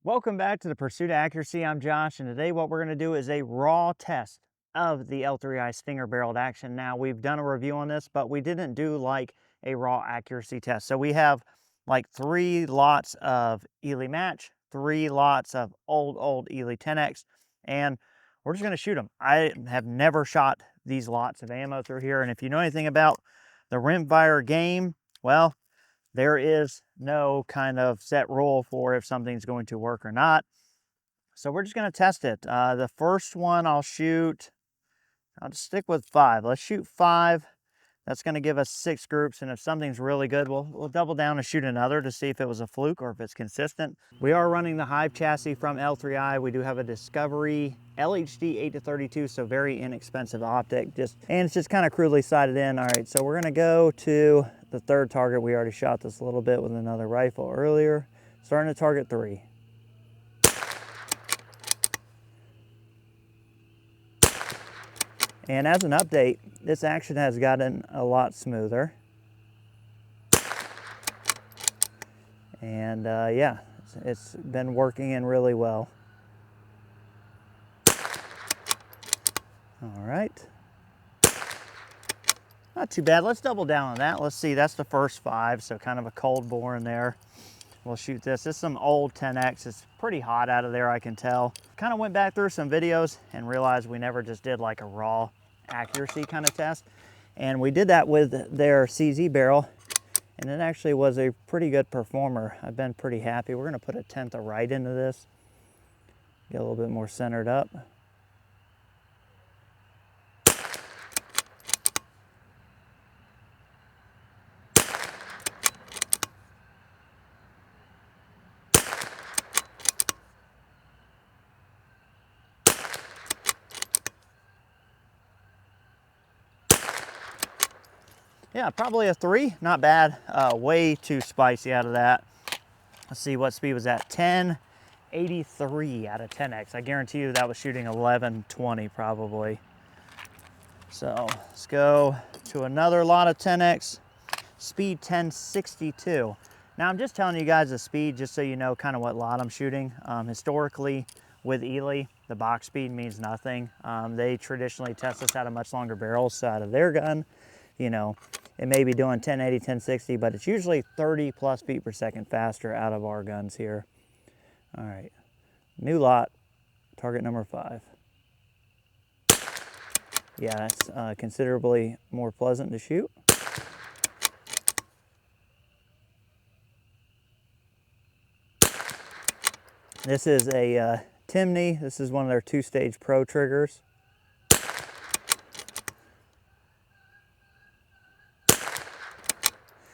Welcome back to the Pursuit of Accuracy. I'm Josh, and today what we're going to do is a raw test of the L3I Stinger barreled action. Now, we've done a review on this, but we didn't do like a raw accuracy test. So we have like 3 lots of Ely Match, 3 lots of old Ely Tenex, and we're just going to shoot them. I have never shot these lots of ammo through here, and if you know anything about the rimfire game, well, there is no kind of set rule for if something's going to work or not. So we're just going to test it. The first one I'll just stick with 5. Let's shoot 5. That's going to give us 6 groups, and if something's really good, we'll double down and shoot another to see if it was a fluke or if it's consistent. We are running the Hive chassis from L3I. We do have a Discovery LHD 8-32, so very inexpensive optic. And it's just kind of crudely sighted in. All right, so we're going to go to the 3rd target. We already shot this a little bit with another rifle earlier. Starting to target 3. And as an update, this action has gotten a lot smoother. And yeah, it's been working in really well. All right. Not too bad. Let's double down on that. Let's see, that's the first 5, so kind of a cold bore in there. We'll shoot this. This is some old Tenex. It's pretty hot out of there, I can tell. Kind of went back through some videos and realized we never just did like a raw accuracy kind of test. And we did that with their CZ barrel, and it actually was a pretty good performer. I've been pretty happy. We're gonna put a 1/10 of right into this. Get a little bit more centered up. Yeah, probably a 3, not bad. Way too spicy out of that. Let's see, what speed was that? 1083 out of 10x. I guarantee you that was shooting 1120 probably. So let's go to another lot of 10x, speed 1062. Now I'm just telling you guys the speed just so you know kind of what lot I'm shooting. Historically with Eley, the box speed means nothing. They traditionally test this out of much longer barrels, so out of their gun, you know, it may be doing 1080, 1060, but it's usually 30 plus feet per second faster out of our guns here. All right, new lot, target number 5. Yeah, that's considerably more pleasant to shoot. This is a Timney. This is one of their 2-stage Pro triggers.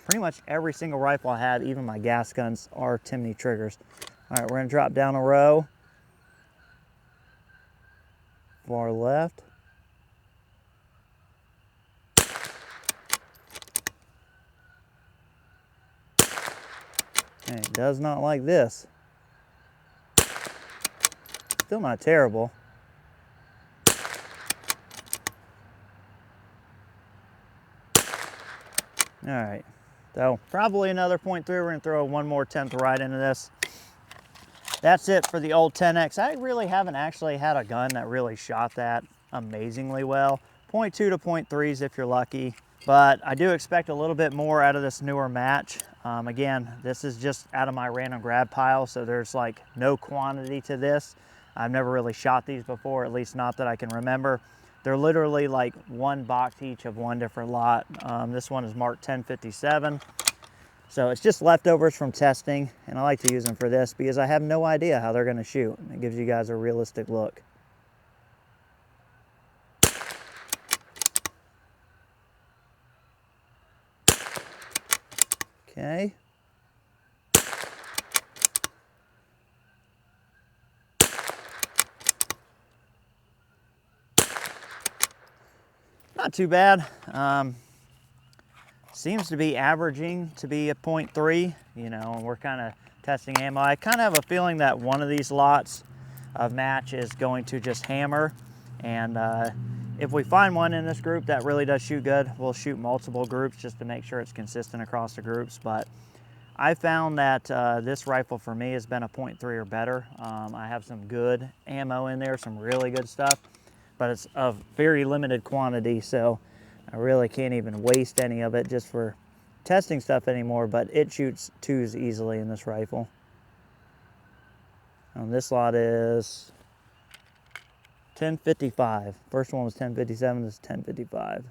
Pretty much every single rifle I have, even my gas guns, are Timney triggers. All right, we're gonna drop down a row. Far left. And it does not like this. Still not terrible. All right, so probably another 0.3. We're gonna throw one more 1/10 right into this. That's it for the old 10X. I really haven't actually had a gun that really shot that amazingly well. 0.2 to 0.3s if you're lucky, but I do expect a little bit more out of this newer match. Again, this is just out of my random grab pile, so there's like no quantity to this. I've never really shot these before, at least not that I can remember. They're literally like 1 box each of 1 different lot. This one is marked 1057. So it's just leftovers from testing, and I like to use them for this because I have no idea how they're gonna shoot. It gives you guys a realistic look. Okay. Not too bad. Seems to be averaging to be a 0.3, you know, and we're kind of testing ammo. I kind of have a feeling that one of these lots of match is going to just hammer, and if we find one in this group that really does shoot good, we'll shoot multiple groups just to make sure it's consistent across the groups. But I found that this rifle for me has been a .3 or better. I have some good ammo in there, some really good stuff, but it's of very limited quantity, so I really can't even waste any of it just for testing stuff anymore, but it shoots 2s easily in this rifle. This lot is 1055. First one was 1057, this is 1055.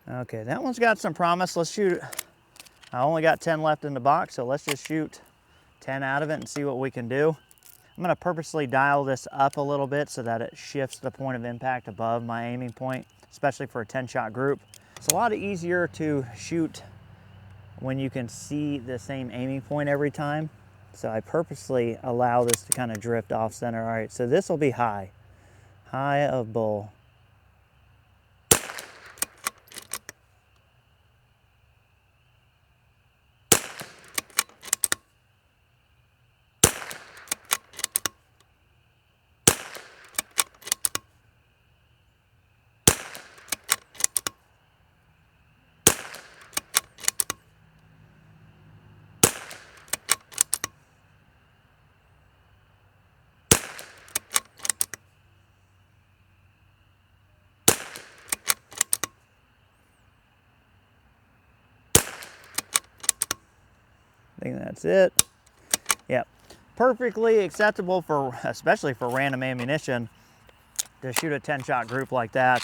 Okay, that one's got some promise. Let's shoot. I only got 10 left in the box, so let's just shoot 10 out of it and see what we can do. I'm gonna purposely dial this up a little bit so that it shifts the point of impact above my aiming point, especially for a 10-shot group. It's a lot easier to shoot when you can see the same aiming point every time. So I purposely allow this to kind of drift off center. All right, so this will be high of bull. I think that's it. Yep, perfectly acceptable for, especially for random ammunition, to shoot a 10-shot group like that.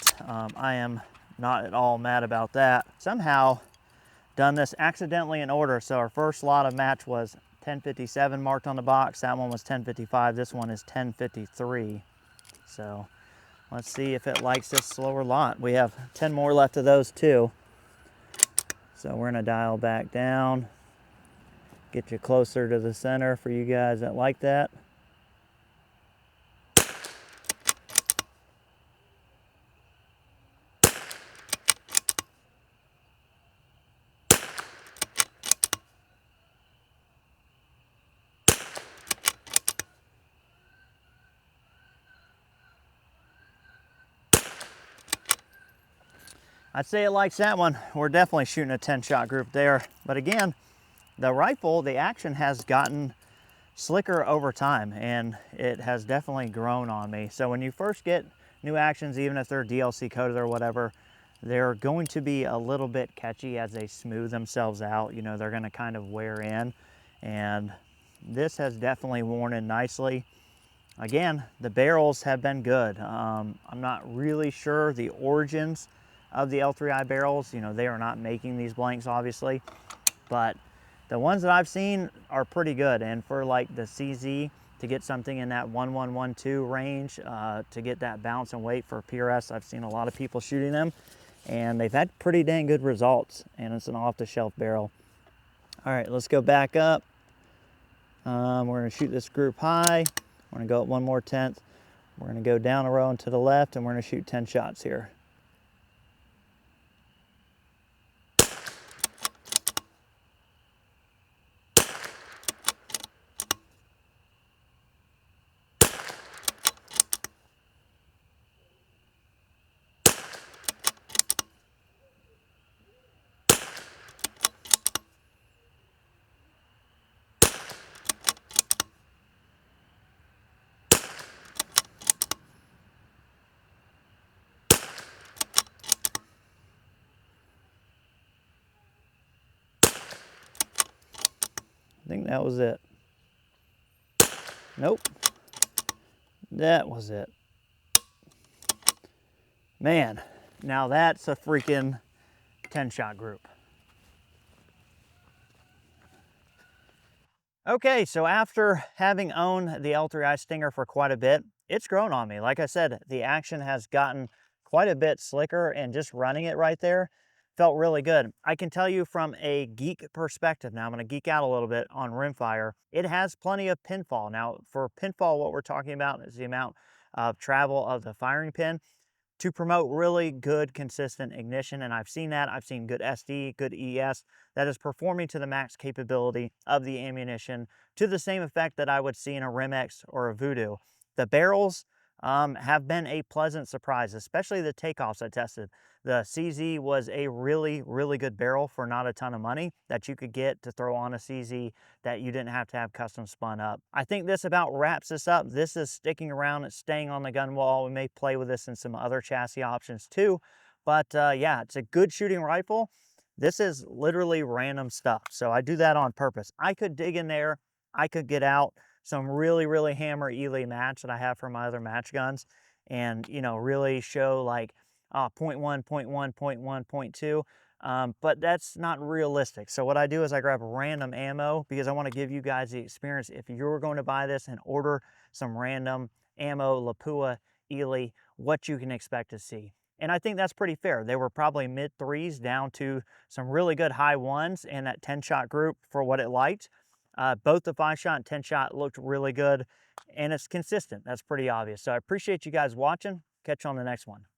I am not at all mad about that. Somehow done this accidentally in order. So our first lot of match was 1057 marked on the box. That one was 1055. This one is 1053. So let's see if it likes this slower lot. We have 10 more left of those too. So we're gonna dial back down, get you closer to the center for you guys that like that. I'd say it likes that one. We're definitely shooting a 10-shot group there. But again, the rifle, the action has gotten slicker over time, and it has definitely grown on me. So when you first get new actions, even if they're DLC coded or whatever, they're going to be a little bit catchy as they smooth themselves out. You know, they're gonna kind of wear in, and this has definitely worn in nicely. Again, the barrels have been good. I'm not really sure the origins of the L3I barrels. You know, they are not making these blanks, obviously, but the ones that I've seen are pretty good. And for like the CZ, to get something in that 1112 range, to get that bounce and weight for PRS, I've seen a lot of people shooting them, and they've had pretty dang good results, and it's an off-the-shelf barrel. All right, let's go back up. We're gonna shoot this group high. We're gonna go up 1 more tenth. We're gonna go down a row and to the left, and we're gonna shoot 10 shots here. I think that was it. Nope. That was it. Man, now that's a freaking 10-shot group. Okay, so after having owned the L3I Stinger for quite a bit, it's grown on me. Like I said, the action has gotten quite a bit slicker, and just running it right there felt really good. I can tell you from a geek perspective, now I'm gonna geek out a little bit on rimfire, it has plenty of pinfall. Now for pinfall, what we're talking about is the amount of travel of the firing pin. to promote really good, consistent ignition. And I've seen that. I've seen good SD, good ES that is performing to the max capability of the ammunition to the same effect that I would see in a Remex or a Voodoo. The barrels have been a pleasant surprise, especially the takeoffs I tested. The CZ was a really, really good barrel for not a ton of money that you could get to throw on a CZ that you didn't have to have custom spun up. I think this about wraps this up. This is sticking around, it's staying on the gun wall. We may play with this in some other chassis options too. But yeah, it's a good shooting rifle. This is literally random stuff. So I do that on purpose. I could dig in there, I could get out some really, really hammer Ely Match that I have for my other match guns and, you know, really show like 0.1, 0.1, 0.1, 0.2. But that's not realistic. So what I do is I grab random ammo because I want to give you guys the experience. If you're going to buy this and order some random ammo, Lapua, Ely, what you can expect to see. And I think that's pretty fair. They were probably mid threes down to some really good high ones in that 10-shot group for what it liked. Both the 5-shot and 10-shot looked really good, and it's consistent. That's pretty obvious. So I appreciate you guys watching. Catch you on the next one.